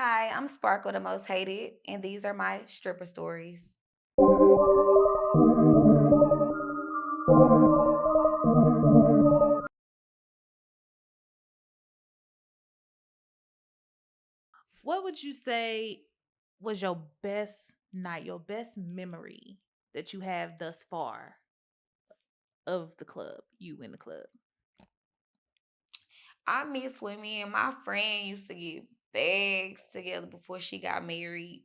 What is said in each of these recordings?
Hi, I'm Sparkle, the most hated, and these are my stripper stories. What would you say was your best night, your best memory that you have thus far of the club, you in the club? I miss when me and my friend used to get bags together before she got married.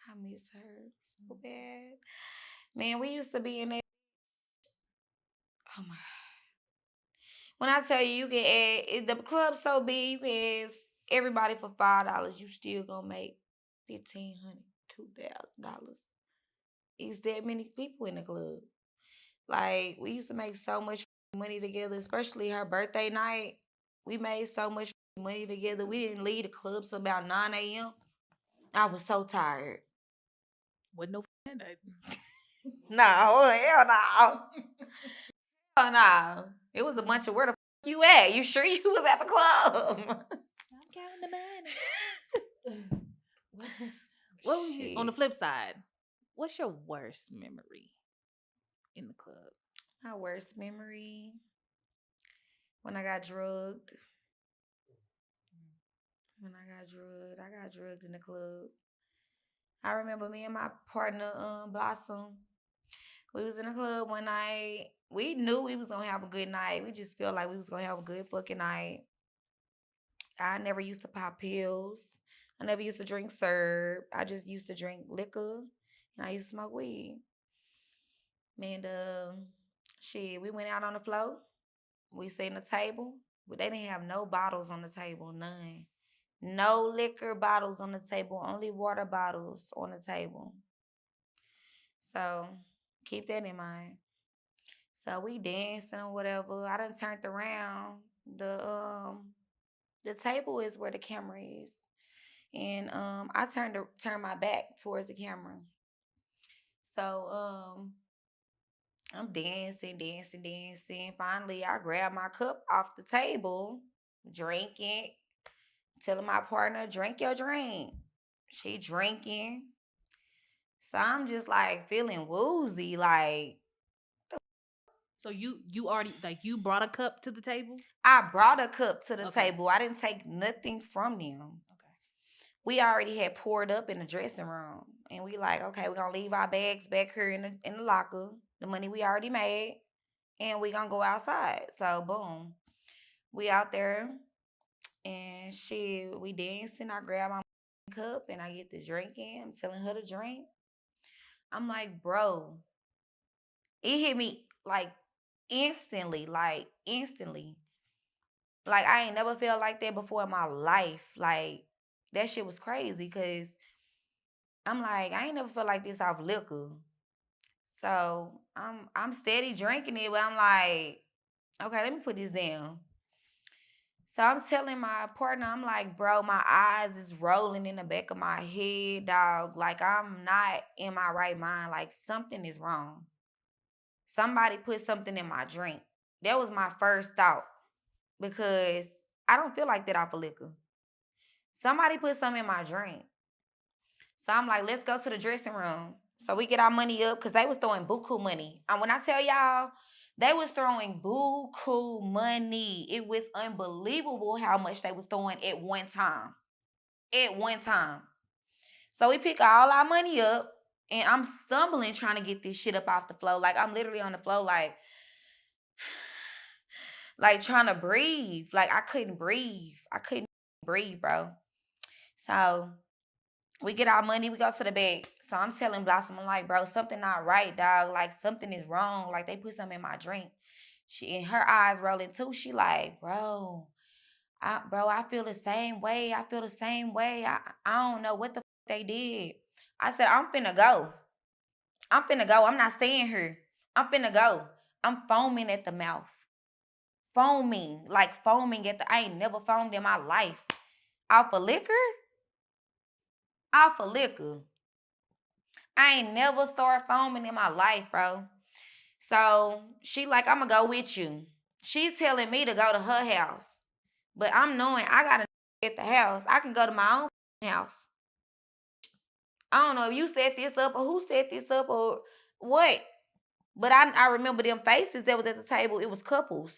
I miss her so bad. Man, we used to be in there. Oh my. When I tell you, you can add, the club's so big, you can ask everybody for $5. You still gonna make 1,500, $2,000. It's that many people in the club. Like we used to make so much money together, especially her birthday night. We made so much money together. We didn't leave the club till about 9 a.m. I was so tired. With no friend. No, hell no. Hell no. It was a bunch of where the you at? You sure you was at the club? I'm counting the money. What would you on the Shit. flip side? What's your worst memory in the club? My worst memory when I got drugged. When I got drugged in the club. I remember me and my partner, Blossom. We was in the club one night. We knew we was gonna have a good night. We just felt like we was gonna have a good fucking night. I never used to pop pills. I never used to drink syrup. I just used to drink liquor and I used to smoke weed. Man, shit, we went out on the floor. We sat at the table, but they didn't have no bottles on the table, none. No liquor bottles on the table, only water bottles on the table. So keep that in mind. So we dancing or whatever. I done turned around. The table is where the camera is. And I turned my back towards the camera. So I'm dancing, dancing, dancing. Finally I grab my cup off the table, drinking, telling my partner, drink your drink. She drinking. So I'm just like feeling woozy, like So you already like you brought a cup to the table? I brought a cup to the Okay. table. I didn't take nothing from them. Okay. We already had poured up in the dressing room. And we like, okay, we're gonna leave our bags back here in the locker, the money we already made, and we gonna go outside. So boom. We out there and shit, we dancing. I grab my cup and I get the drink in. I'm telling her to drink. I'm like, bro, it hit me like instantly, like instantly. Like I ain't never felt like that before in my life. Like that shit was crazy because I'm like, I ain't never felt like this off liquor. So I'm steady drinking it, but I'm like, okay, let me put this down. So I'm telling my partner, I'm like, bro, my eyes is rolling in the back of my head, dog. Like I'm not in my right mind. Like something is wrong. Somebody put something in my drink. That was my first thought because I don't feel like that off of liquor. Somebody put something in my drink. So I'm like, let's go to the dressing room. So we get our money up because they was throwing buku money. And when I tell y'all, they was throwing buku money. It was unbelievable how much they was throwing at one time. At one time. So we pick all our money up and I'm stumbling trying to get this shit up off the floor. Like I'm literally on the floor like trying to breathe. Like I couldn't breathe. I couldn't breathe, bro. So we get our money, we go to the bank. So I'm telling Blossom, I'm like, bro, something not right, dog. Like something is wrong. Like they put something in my drink. She and her eyes rolling too. She like, I feel the same way. I feel the same way. I don't know what the they did. I said, I'm finna go. I'm finna go. I'm not staying here. I'm finna go. I'm foaming at the mouth. Foaming. Like foaming at the I ain't never foamed in my life. Off of liquor? Off of liquor. I ain't never started foaming in my life, bro. So she like, I'm gonna go with you. She's telling me to go to her house. But I'm knowing I gotta at the house. I can go to my own house. I don't know if you set this up or who set this up or what. But I remember them faces that was at the table. It was couples.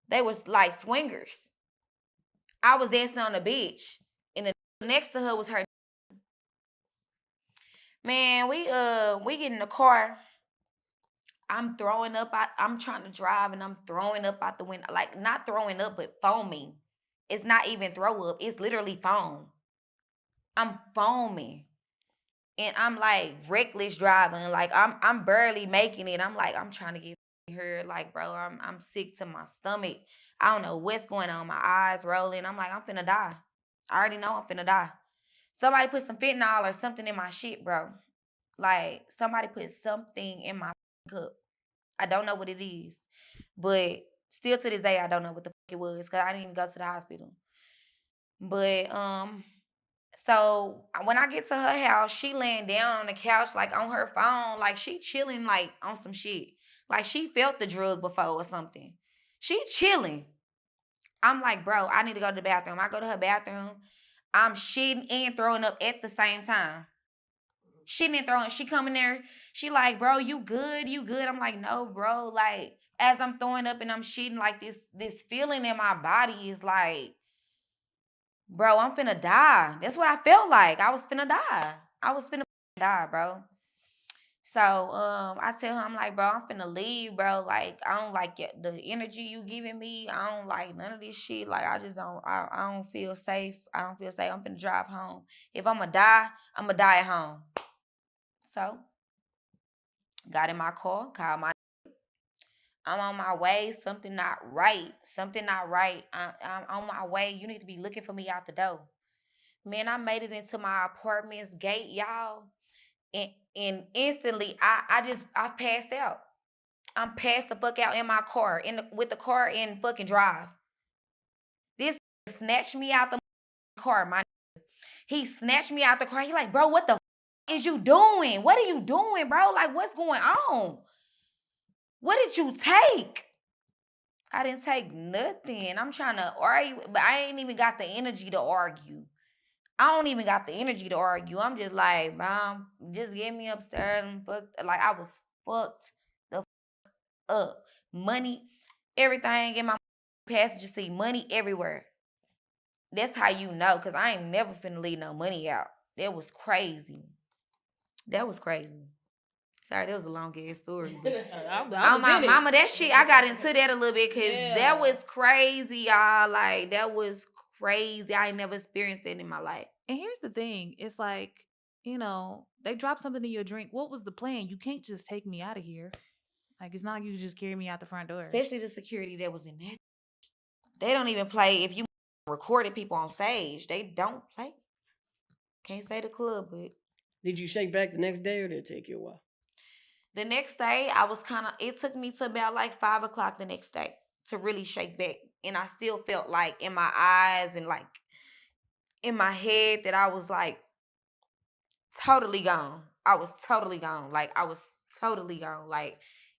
They was like swingers. I was dancing on the beach, and the next to her was her. Man, we get in the car. I'm throwing up. I'm trying to drive, and I'm throwing up out the window. Like not throwing up, but foaming. It's not even throw up. It's literally foam. I'm foaming. And I'm like reckless driving. Like I'm barely making it. I'm like, I'm trying to get here. Like, bro, I'm sick to my stomach. I don't know what's going on. My eyes rolling. I'm like, I'm finna die. I already know I'm finna die. Somebody put some fentanyl or something in my shit, bro. Like somebody put something in my cup. I don't know what it is. But still to this day, I don't know what the fuck it was because I didn't even go to the hospital. But so when I get to her house, she laying down on the couch, like on her phone, like she chilling, like on some shit. Like she felt the drug before or something. She chilling. I'm like, bro, I need to go to the bathroom. I go to her bathroom. I'm shitting and throwing up at the same time. Shitting and throwing. She come in there. She like, bro, you good? You good? I'm like, no, bro. Like as I'm throwing up and I'm shitting, like this feeling in my body is like, bro, I'm finna die. That's what I felt like. I was finna die. I was finna die, bro. So I tell her, I'm like, bro, I'm finna leave, bro. Like, I don't like the energy you giving me. I don't like none of this shit. Like, I just don't. I don't feel safe. I don't feel safe. I'm finna drive home. If I'ma die, I'ma die at home. So got in my car, called my. I'm on my way. Something not right. Something not right. I'm on my way. You need to be looking for me out the door. Man, I made it into my apartment's gate, y'all. And instantly I passed out. I'm passed the fuck out in my car, with the car in fucking drive. This snatched me out the car, my he snatched me out the car. He like, bro, what the is you doing? What are you doing, bro? Like, what's going on? What did you take? I didn't take nothing. I'm trying to argue, but I ain't even got the energy to argue. I don't even got the energy to argue. I'm just like, mom, just get me upstairs and fuck. Like I was fucked the up. Money, everything in my passenger seat. Money everywhere. That's how you know, cause I ain't never finna leave no money out. That was crazy. That was crazy. Sorry, that was a long ass story. But I on was my in it. mama, that shit, I got into that a little bit because that Yeah. was crazy, y'all. Like that was crazy. I ain't never experienced that in my life. And here's the thing. It's like, they dropped something in your drink. What was the plan? You can't just take me out of here. Like it's not like you can just carry me out the front door. Especially the security that was in that. They don't even play if you recording people on stage. They don't play. Can't say the club, but Did you shake back the next day or did it take you a while? the next day I was kind of. It took me to about like 5 o'clock the next day to really shake back, and I still felt like in my eyes and like in my head that I was like totally gone. I was totally gone. Like I was totally gone. Like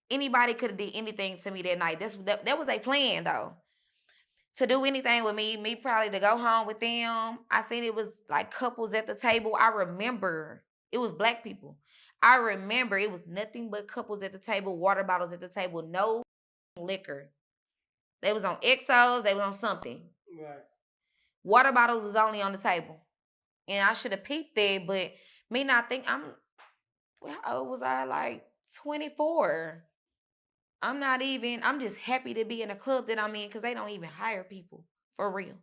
anybody could have did anything to me that night. That was a plan though. To do anything with me probably to go home with them. I seen it was like couples at the table. I remember it was black people. I remember it was nothing but couples at the table, water bottles at the table, no liquor. They was on XOs, they was on something. Right. Water bottles was only on the table. And I should have peeped that, but me not think how old was I? Like 24. I'm just happy to be in a club that I'm in because they don't even hire people for real.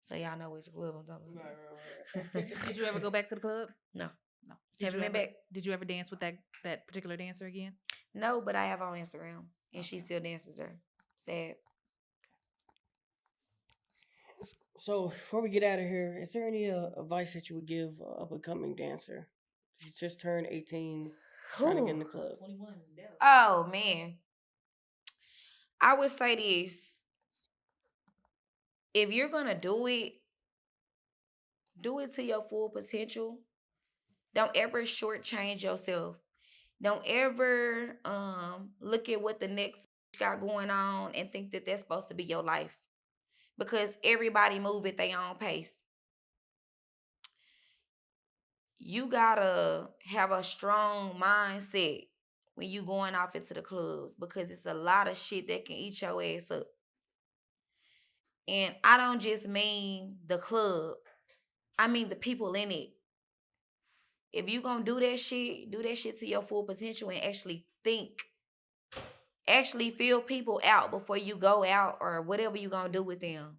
So y'all know which club I'm talking about. Right. Did you ever go back to the club? No. No. Haven't been back. Did you ever dance with that particular dancer again? No, but I have on Instagram. And she still dances there. Sad. So before we get out of here, is there any advice that you would give a up and coming dancer? She just turned 18, trying to get in the club. 21. Oh man. I would say this. If you're gonna do it to your full potential. Don't ever shortchange yourself. Don't ever look at what the next got going on and think that that's supposed to be your life. because everybody move at their own pace. You gotta have a strong mindset when you going off into the clubs because it's a lot of shit that can eat your ass up. And I don't just mean the club. I mean the people in it. If you gonna do that shit to your full potential and actually think. Actually feel people out before you go out or whatever you gonna do with them.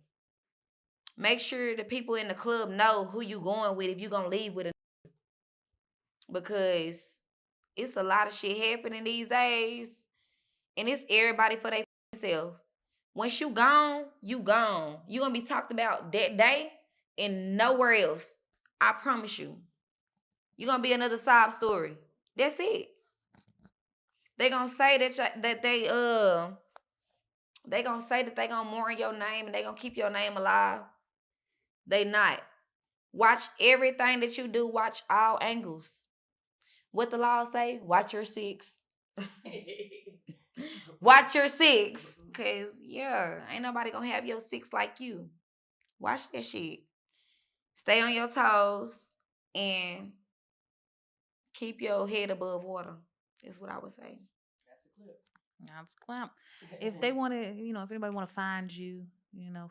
Make sure the people in the club know who you going with if you gonna leave with a because it's a lot of shit happening these days. And it's everybody for themselves. Once you gone, you gone. You gonna be talked about that day and nowhere else. I promise you. You're gonna be another sob story. That's it. They gonna say that they gonna say that they gonna mourn your name and they gonna keep your name alive. They not. Watch everything that you do. Watch all angles. What the law say? Watch your six. Watch your six. Cause yeah, ain't nobody gonna have your six like you. Watch that shit. Stay on your toes and keep your head above water. Is what I would say. That's clap. If they want to, if anybody want to find you,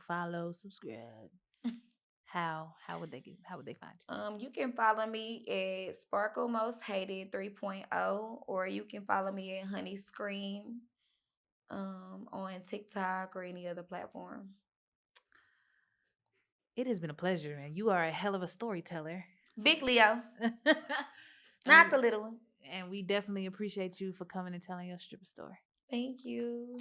follow, subscribe. How would they find you? You can follow me at Sparkle Most Hated 3.0, or you can follow me at Honey Scream on TikTok or any other platform. It has been a pleasure, and you are a hell of a storyteller. Big Leo. Not the little one. And we definitely appreciate you for coming and telling your stripper story. Thank you.